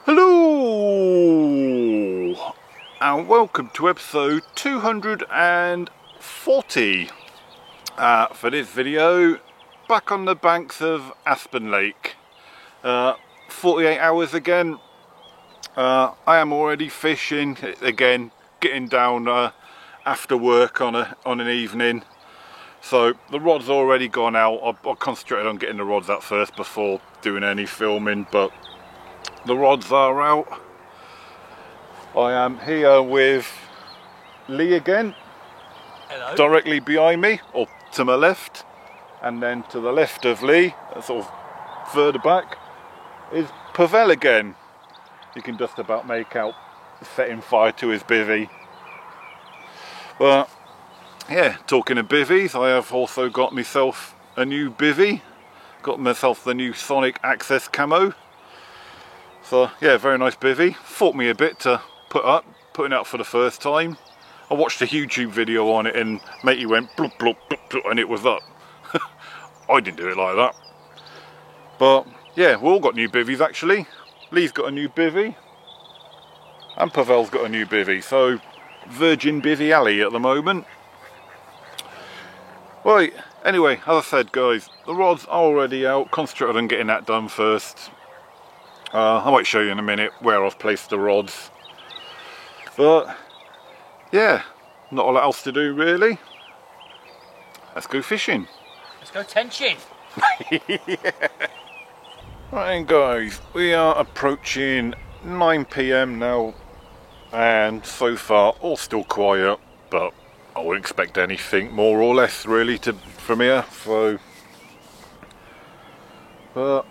Hello and welcome to episode 240 for this video. Back on the banks of Aspen Lake, 48 hours again. I am already fishing again, getting down after work on an evening, so the rod's already gone out. I concentrated on getting the rods out first before doing any filming, but the rods are out. I am here with Lee again. Hello. Directly behind me, or to my left, and then to the left of Lee, sort of further back, is Pavel again. You can just about make out setting fire to his bivvy. But yeah, talking of bivvies, I have also got myself a new bivvy. Got myself the new Sonic Access camo. So yeah, very nice bivvy. Fought me a bit to putting out for the first time. I watched a YouTube video on it and matey went bloop bloop bloop bloop and it was up. I didn't do it like that. But yeah, we all got new bivvies actually. Lee's got a new bivvy and Pavel's got a new bivvy. So Virgin Bivvy Alley at the moment. Right, anyway, as I said guys, the rods are already out. Concentrated on getting that done first. I might show you in a minute where I've placed the rods, but yeah, not a lot else to do really. Let's go fishing. Let's go tension. Yeah. Right guys, we are approaching 9 PM now, and so far all still quiet, but I wouldn't expect anything more or less really from here. So, but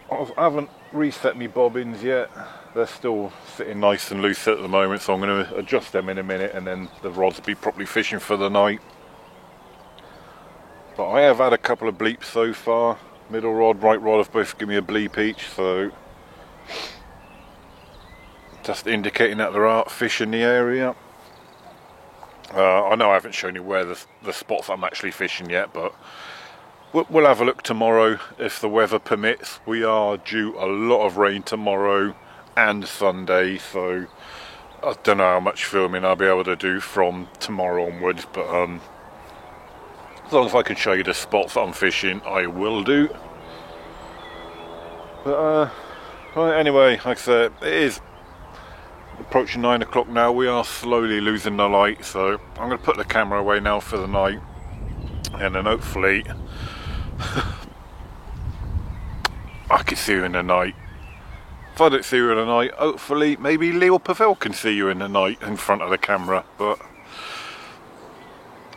I haven't reset my bobbins yet. They're still sitting nice and loose at the moment, so I'm going to adjust them in a minute and then the rods will be properly fishing for the night. But I have had a couple of bleeps so far. Middle rod, right rod have both given me a bleep each, so just indicating that there are fish in the area. I know I haven't shown you where the spots I'm actually fishing yet, but we'll have a look tomorrow if the weather permits. We are due a lot of rain tomorrow and Sunday, so I don't know how much filming I'll be able to do from tomorrow onwards, but as long as I can show you the spots that I'm fishing, I will do. But right, anyway, like I said, it is approaching 9 o'clock now. We are slowly losing the light, so I'm going to put the camera away now for the night, and then hopefully I can see you in the night. If I don't see you in the night, hopefully maybe Lee or Pavel can see you in the night in front of the camera. But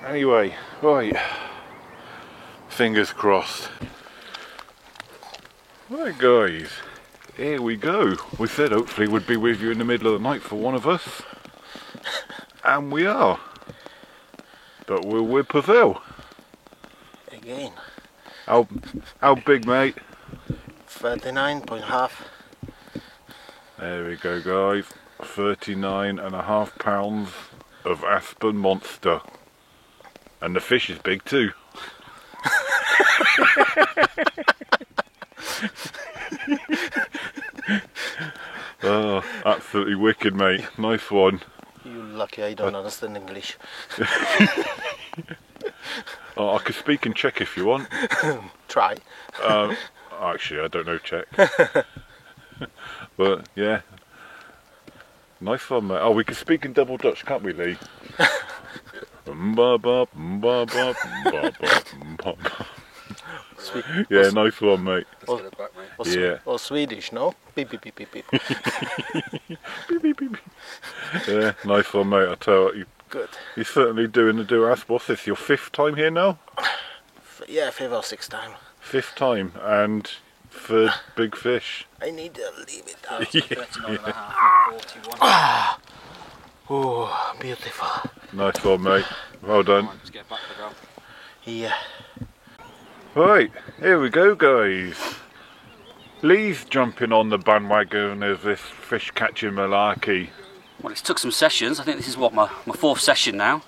anyway, right, fingers crossed. Right guys, here we go. We said hopefully we'd be with you in the middle of the night for one of us, and we are. But we're with Pavel Again. How big, mate? 39.5. There we go guys, 39.5 pounds of Aspen Monster, and the fish is big too. Oh, absolutely wicked, mate. Nice one. You lucky I don't understand English. Oh, I could speak in Czech if you want. Try. Actually, I don't know Czech. But yeah, nice one, mate. Oh, we can speak in double Dutch, can't we, Lee? Yeah, nice one, mate. Or Swedish, no? Beep beep beep beep beep. Beep, beep, beep. Yeah, nice one, mate. I tell you what, you're certainly doing the do-ass. What's this, your 5th time here now? Yeah, 5th or 6th time. 5th time, and 3rd big fish. I need to leave it down. Yeah. Oh, beautiful. Nice one, mate. Well done. Let's get back to the go. Yeah. Right, here we go, guys. Lee's jumping on the bandwagon of this fish catching malarkey. Well, it's took some sessions. I think this is what my 4th session now.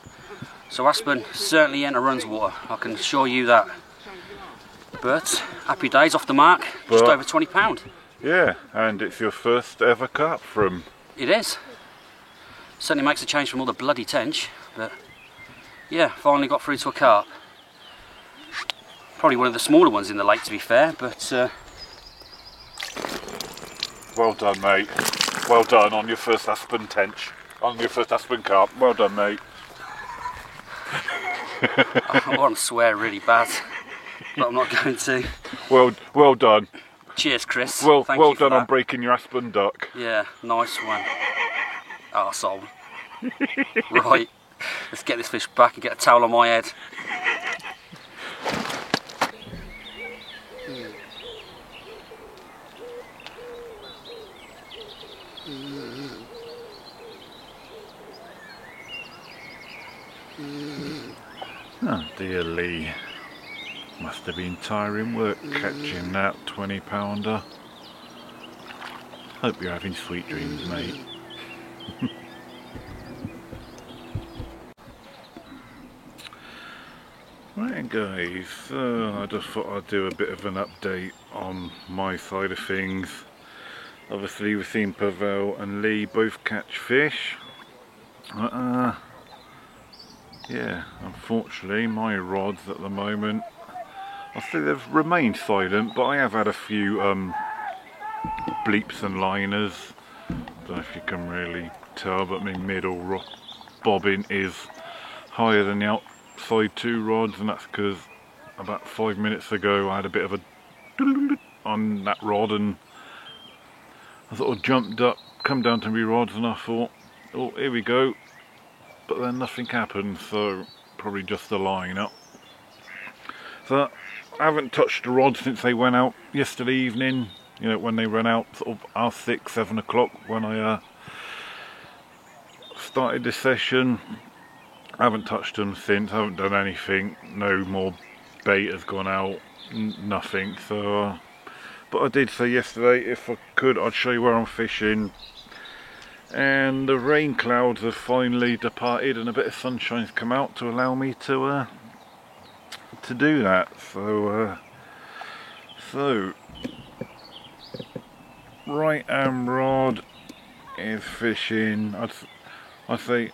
So Aspen certainly ain't a runs water, I can assure you that. But happy days off the mark, just over £20. Yeah, and it's your first ever carp from... It is. Certainly makes a change from all the bloody tench, but yeah, finally got through to a carp. Probably one of the smaller ones in the lake, to be fair, but... Well done, mate. Well done on your first Aspen tench. On your first Aspen carp. Well done, mate. I want to swear really bad, but I'm not going to. Well done. Cheers, Chris. Well Thank you for done that. on breaking your Aspen duck. Yeah, nice one. Arsehole. Right, let's get this fish back and get a towel on my head. Oh dear Lee. Must have been tiring work catching that 20-pounder. Hope you're having sweet dreams, mate. Right guys, so I just thought I'd do a bit of an update on my side of things. Obviously we've seen Pavel and Lee both catch fish. Yeah, unfortunately my rods at the moment, I think they've remained silent, but I have had a few bleeps and liners. Don't know if you can really tell, but my middle bobbin is higher than the outside two rods, and that's because about 5 minutes ago I had a bit of a on that rod, and I sort of jumped up, come down to my rods, and I thought, oh, here we go. But then nothing happened, so probably just the line up. So I haven't touched the rod since they went out yesterday evening. You know, when they ran out sort of 6, 7 o'clock when I started this session. I haven't touched them since. I haven't done anything. No more bait has gone out. Nothing. So, but I did say yesterday, if I could, I'd show you where I'm fishing. And the rain clouds have finally departed, and a bit of sunshine's come out to allow me to do that. So right hand rod is fishing. I'd say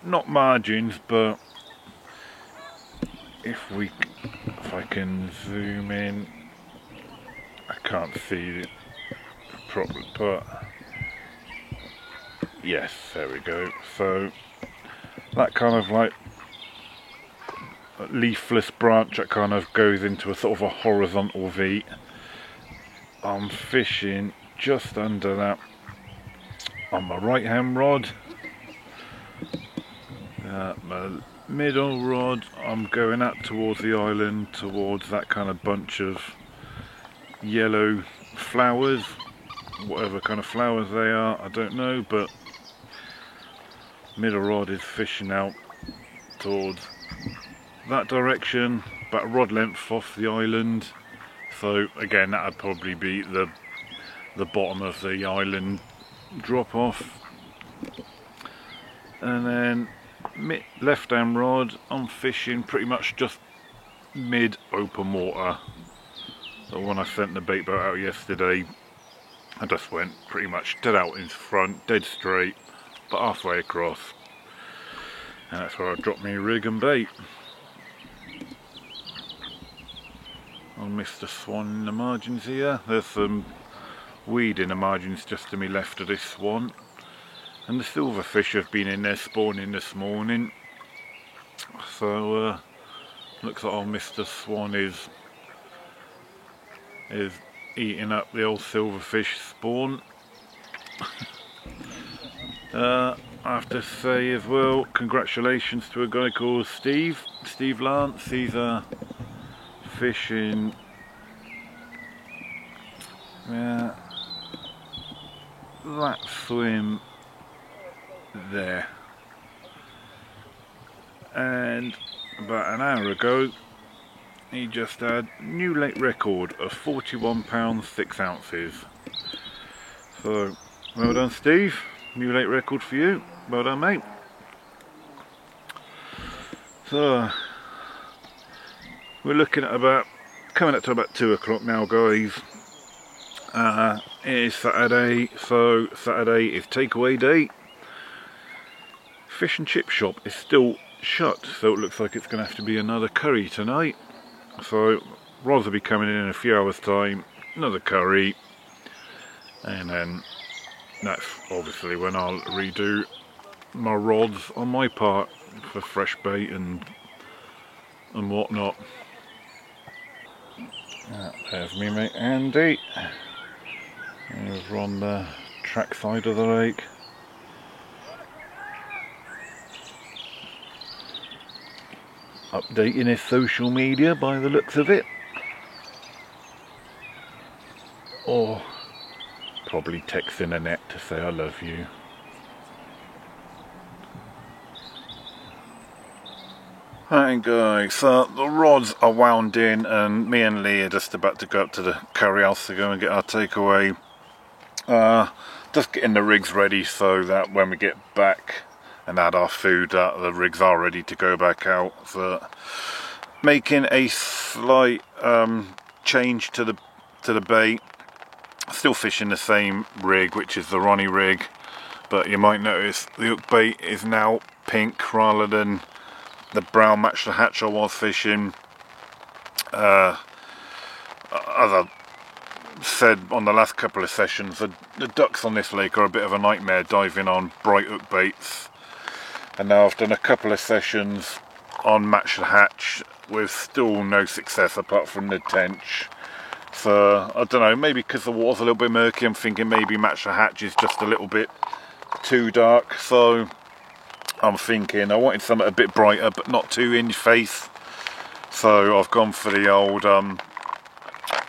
not margins, but if I can zoom in, I can't see it properly, but yes, there we go. So that kind of like leafless branch that kind of goes into a sort of a horizontal V. I'm fishing just under that on my right hand rod. My middle rod, I'm going out towards the island, towards that kind of bunch of yellow flowers, whatever kind of flowers they are, I don't know, but middle rod is fishing out towards that direction, about a rod length off the island. So again, that would probably be the bottom of the island drop off. And then left hand rod, I'm fishing pretty much just mid open water. So when I sent the bait boat out yesterday, I just went pretty much dead out in front, dead straight, but halfway across, and that's where I dropped my rig and bait. I'll miss the swan in the margins here. There's some weed in the margins just to my left of this swan, and the silverfish have been in there spawning this morning. So looks like old Mr. Swan is eating up the old silverfish spawn. I have to say as well, congratulations to a guy called Steve Lance. He's fishing that swim there, and about an hour ago he just had new lake record of 41 pounds 6 ounces. So well done, Steve. New lake record for you. Well done, mate. So we're looking at about coming up to about 2 o'clock now, guys. is Saturday, so Saturday is takeaway day. Fish and chip shop is still shut, so it looks like it's going to have to be another curry tonight. So Roz will be coming in a few hours time, another curry, and then that's obviously when I'll redo my rods on my part for fresh bait and whatnot. There's me mate Andy. Over on the track side of the lake. Updating his social media by the looks of it. Or probably texting Annette to say I love you. Right guys, so the rods are wound in and me and Lee are just about to go up to the curry house to go and get our takeaway. Just getting the rigs ready so that when we get back and add our food, the rigs are ready to go back out. So making a slight change to the bait. Still fishing the same rig, which is the Ronnie rig, but you might notice the hook bait is now pink rather than the brown match the hatch I was fishing. As I said on the last couple of sessions, the ducks on this lake are a bit of a nightmare diving on bright hook baits, and now I've done a couple of sessions on match the hatch with still no success apart from the tench. So I don't know, maybe because the water's a little bit murky, I'm thinking maybe match the hatch is just a little bit too dark. So I'm thinking I wanted something a bit brighter but not too in your face, so I've gone for the old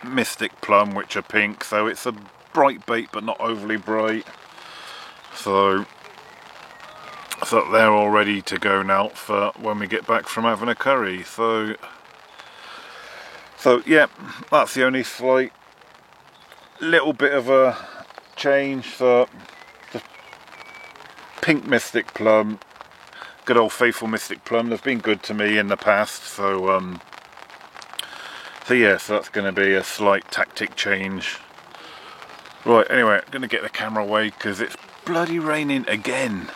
Mystic Plum, which are pink, so it's a bright bait but not overly bright. So they're all ready to go now for when we get back from having a curry. So yeah, that's the only slight little bit of a change. So the pink Mystic Plum, good old faithful Mystic Plum, they've been good to me in the past. So yeah, so that's going to be a slight tactic change. Right, anyway, I'm going to get the camera away because it's bloody raining again.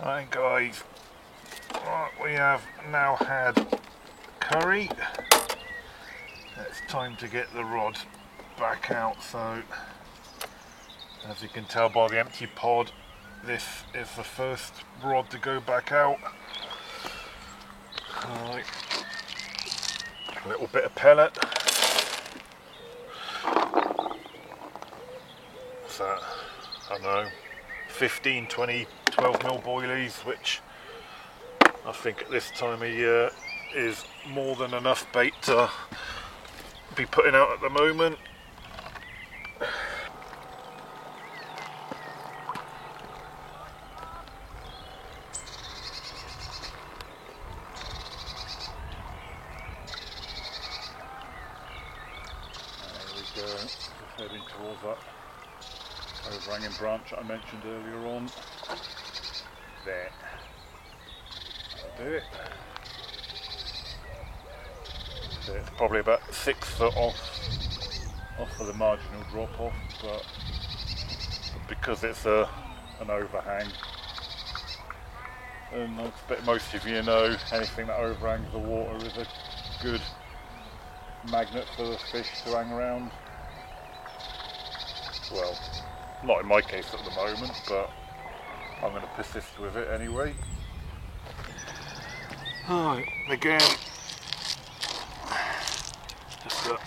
Right guys, right, we have now had curry. It's time to get the rod back out. So as you can tell by the empty pod, this is the first rod to go back out. Right. A little bit of pellet. So I don't know, 15, 20, 12 mil boilies, which I think at this time of year is more than enough bait to be putting out at the moment. There we go, just heading towards that overhanging branch that I mentioned earlier on. There. That'll do it. So it's probably about 6 foot off of the marginal drop off, but because it's an overhang, and I expect most of you know anything that overhangs the water is a good magnet for the fish to hang around. Well, not in my case at the moment, but I'm going to persist with it anyway. Alright, again, just a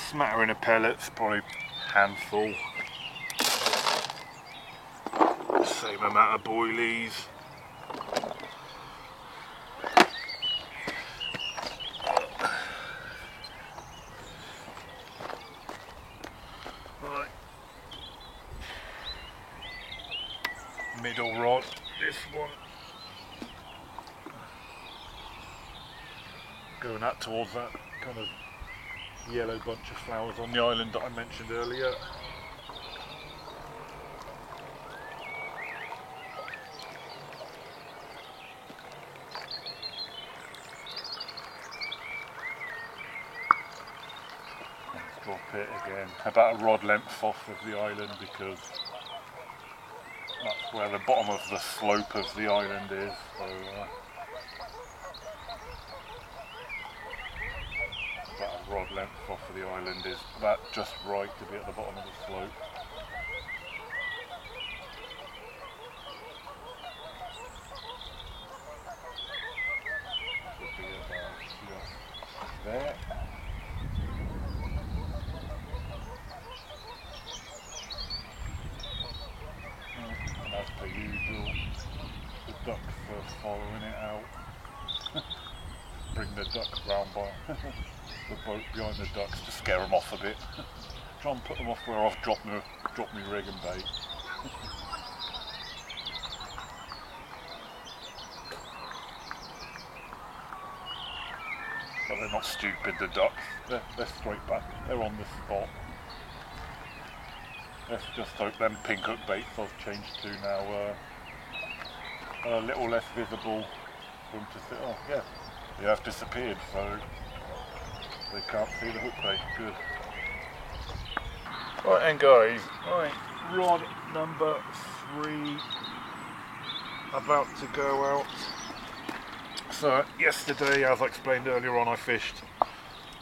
smattering of pellets, probably handful. Same amount of boilies. Right. Middle rod, this one. Going out towards that kind of yellow bunch of flowers on the island that I mentioned earlier. Let's drop it again. again, about a rod length off of the island, because that's where the bottom of the slope of the island is. So, about a rod length off of the island is about just right to be at the bottom of the slope. Should be about just there. And as per usual, the ducks are following it out. Bring the ducks round by the boat behind the ducks to scare them off a bit. Try and put them off where I've dropped me rig and bait. But they're not stupid, the ducks. They're straight back. They're on the spot. Let's just hope them pink hook baits I've changed to now are a little less visible for them to see. Oh yeah, they have disappeared, so they can't see the hook bait. Good. Right, and guys, right, rod number 3 about to go out. So yesterday, as I explained earlier on, I fished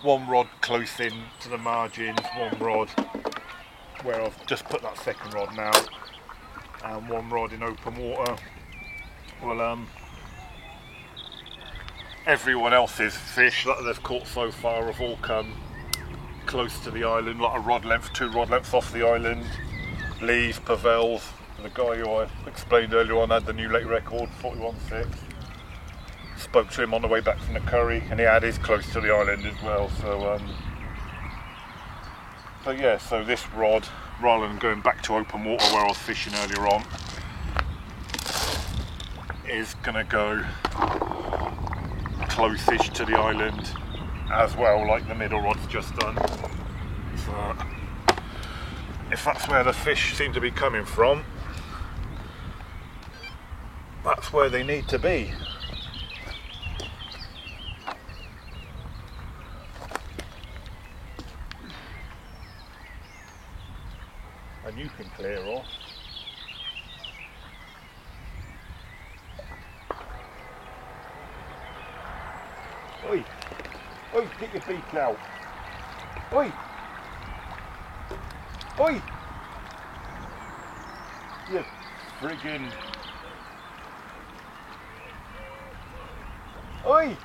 one rod close in to the margins, one rod where I've just put that second rod now, and one rod in open water. Well, everyone else's fish that they've caught so far have all come close to the island, like a rod length, 2 rod lengths off the island. Lee's, Pavel's, the guy who I explained earlier on had the new lake record, 41.6. Spoke to him on the way back from the curry, and he had his close to the island as well. So, but yeah, so this rod, rather than going back to open water where I was fishing earlier on, is going to go close-ish to the island as well, like the middle rod's just done. So, if that's where the fish seem to be coming from, that's where they need to be. And you can clear off. Oi! Oi, get your beak out! Oi! Oi! You friggin'... Oi!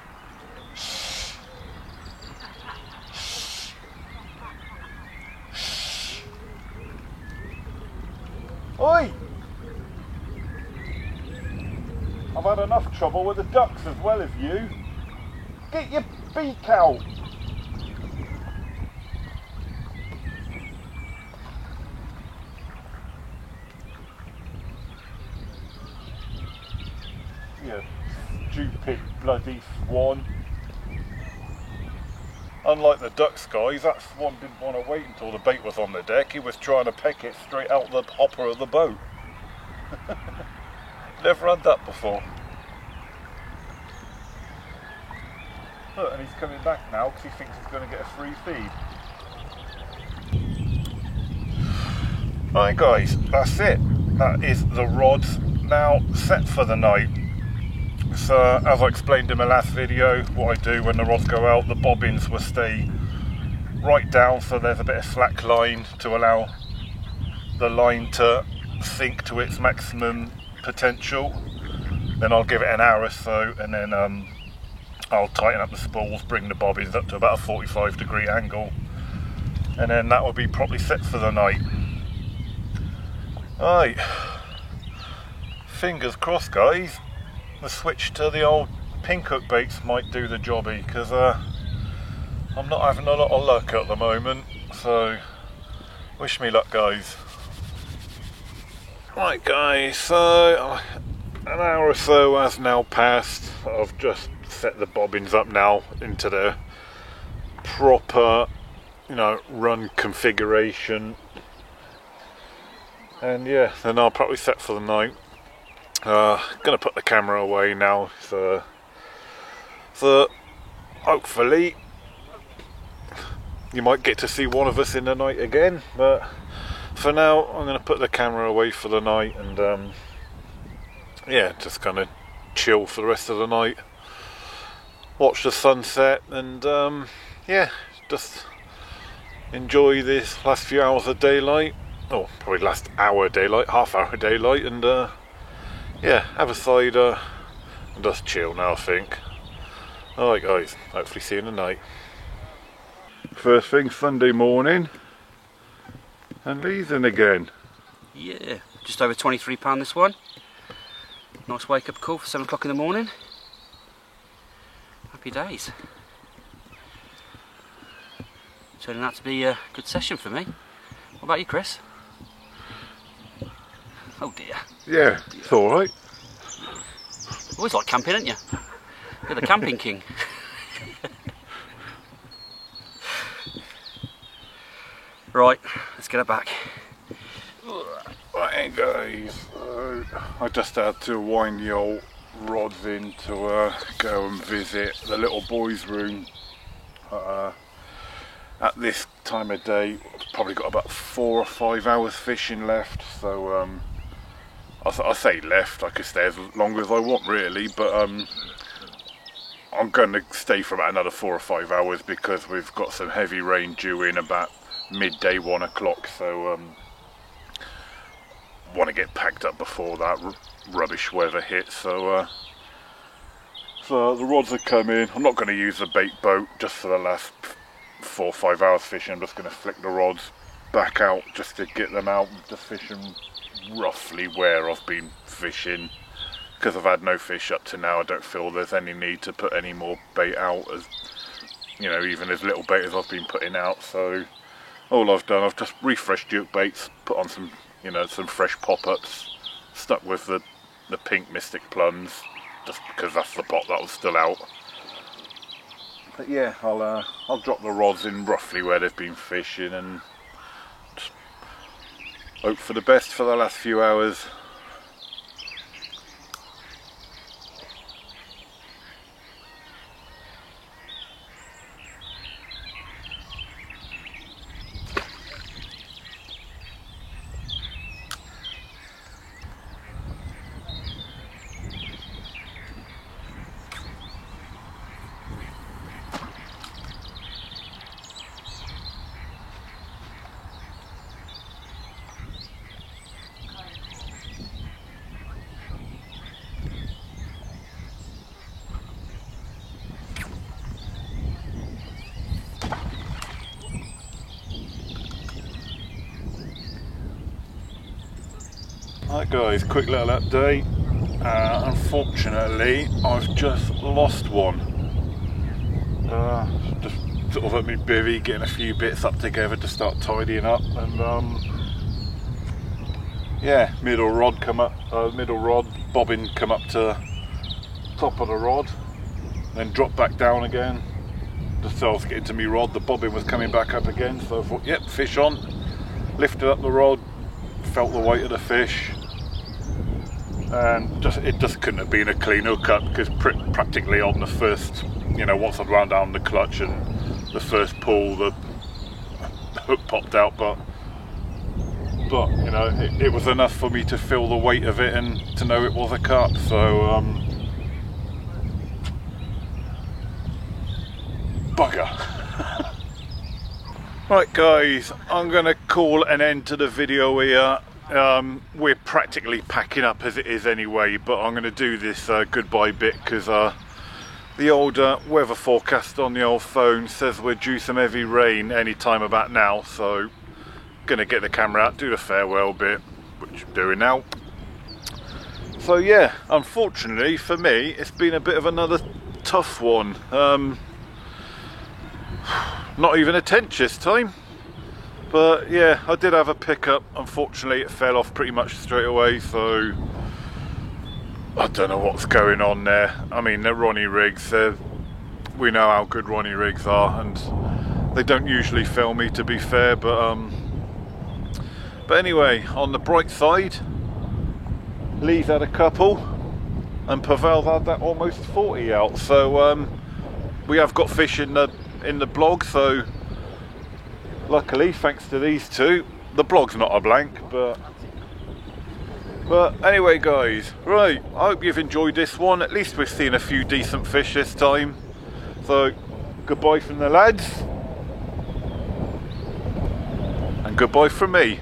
Shh! Shh! Shh! Oi! I've had enough trouble with the ducks as well as you. Get your beak out! You stupid bloody swan. Unlike the ducks guys, that swan didn't want to wait until the bait was on the deck. He was trying to peck it straight out the hopper of the boat. Never had that before. Look, and he's coming back now because he thinks he's going to get a free feed. Right guys, that's it. That is the rods now set for the night. So as I explained in my last video, what I do when the rods go out, the bobbins will stay right down so there's a bit of slack line to allow the line to sink to its maximum potential. Then I'll give it an hour or so, and then I'll tighten up the spools, bring the bobbins up to about a 45-degree angle, and then that will be properly set for the night. Right, fingers crossed guys, the switch to the old pink hook baits might do the jobby, because I'm not having a lot of luck at the moment, so wish me luck guys. Right guys, so an hour or so has now passed. I've just set the bobbins up now into the proper, you know, run configuration, and yeah, then I'll probably set for the night. Gonna put the camera away now, so hopefully you might get to see one of us in the night again, but for now I'm going to put the camera away for the night and yeah, just kind of chill for the rest of the night, watch the sunset, and yeah, just enjoy this last few hours of daylight, or probably last hour daylight, half hour daylight, and yeah, have a cider and just chill now, I think. Alright guys, hopefully see you in the night. First thing Sunday morning, and Lee's in again. Yeah, just over £23 this one. Nice wake up call for 7 o'clock in the morning. Happy days. Turning out to be a good session for me. What about you, Chris? Oh dear. Yeah, it's alright. Always like camping, ain't you? You're the camping king. Right, let's get her back. Right guys, I just had to wind the old rods in to go and visit the little boy's room. At this time of day, I've probably got about 4 or 5 hours fishing left, so I say left, I could stay as long as I want really, but I'm going to stay for about another 4 or 5 hours because we've got some heavy rain due in about midday, 1 o'clock, so want to get packed up before that rubbish weather hits. So so the rods have come in. I'm not going to use the bait boat just for the last 4 or 5 hours fishing. I'm just going to flick the rods back out just to get them out, just fishing roughly where I've been fishing, because I've had no fish up to now. I don't feel there's any need to put any more bait out, as you know, even as little bait as I've been putting out. So all I've done, I've just refreshed duke baits, put on some, you know, some fresh pop-ups, stuck with the pink Mystic plums, just because that's the pot that was still out. But yeah, I'll drop the rods in roughly where they've been fishing and just hope for the best for the last few hours. Right guys, quick little update. Unfortunately, I've just lost one. Just sort of at my bivvy, getting a few bits up together to start tidying up, and yeah, middle rod bobbin come up to top of the rod, then drop back down again. Just so I was getting to me rod, the bobbin was coming back up again, so I thought, yep, fish on. Lifted up the rod, felt the weight of the fish, and it just couldn't have been a clean hook up, because practically on the first, you know, once I'd wound down the clutch and the first pull, the hook popped out, but you know, it was enough for me to feel the weight of it and to know it was a carp. So bugger. Right guys, I'm gonna call an end to the video here. We're practically packing up as it is anyway, but I'm going to do this goodbye bit because the old weather forecast on the old phone says we're due some heavy rain any time about now, so going to get the camera out, do the farewell bit, which I'm doing now. So yeah, unfortunately for me, it's been a bit of another tough one. Not even a tench this time. But yeah, I did have a pickup. Unfortunately, it fell off pretty much straight away, so I don't know what's going on there. I mean, they're Ronnie rigs. We know how good Ronnie rigs are, and they don't usually fail me, to be fair. But anyway, on the bright side, Lee's had a couple, and Pavel's had that almost 40 out. So we have got fish in the blog, so luckily, thanks to these two, the blog's not a blank, but anyway guys, right, I hope you've enjoyed this one. At least we've seen a few decent fish this time. So, goodbye from the lads. And goodbye from me.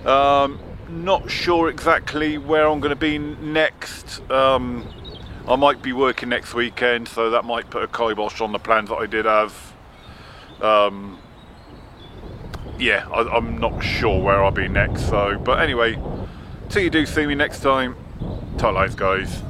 Not sure exactly where I'm going to be next. I might be working next weekend, so that might put a kibosh on the plans that I did have. Yeah, I'm not sure where I'll be next. So, but anyway, till you do see me next time, tight lines, guys.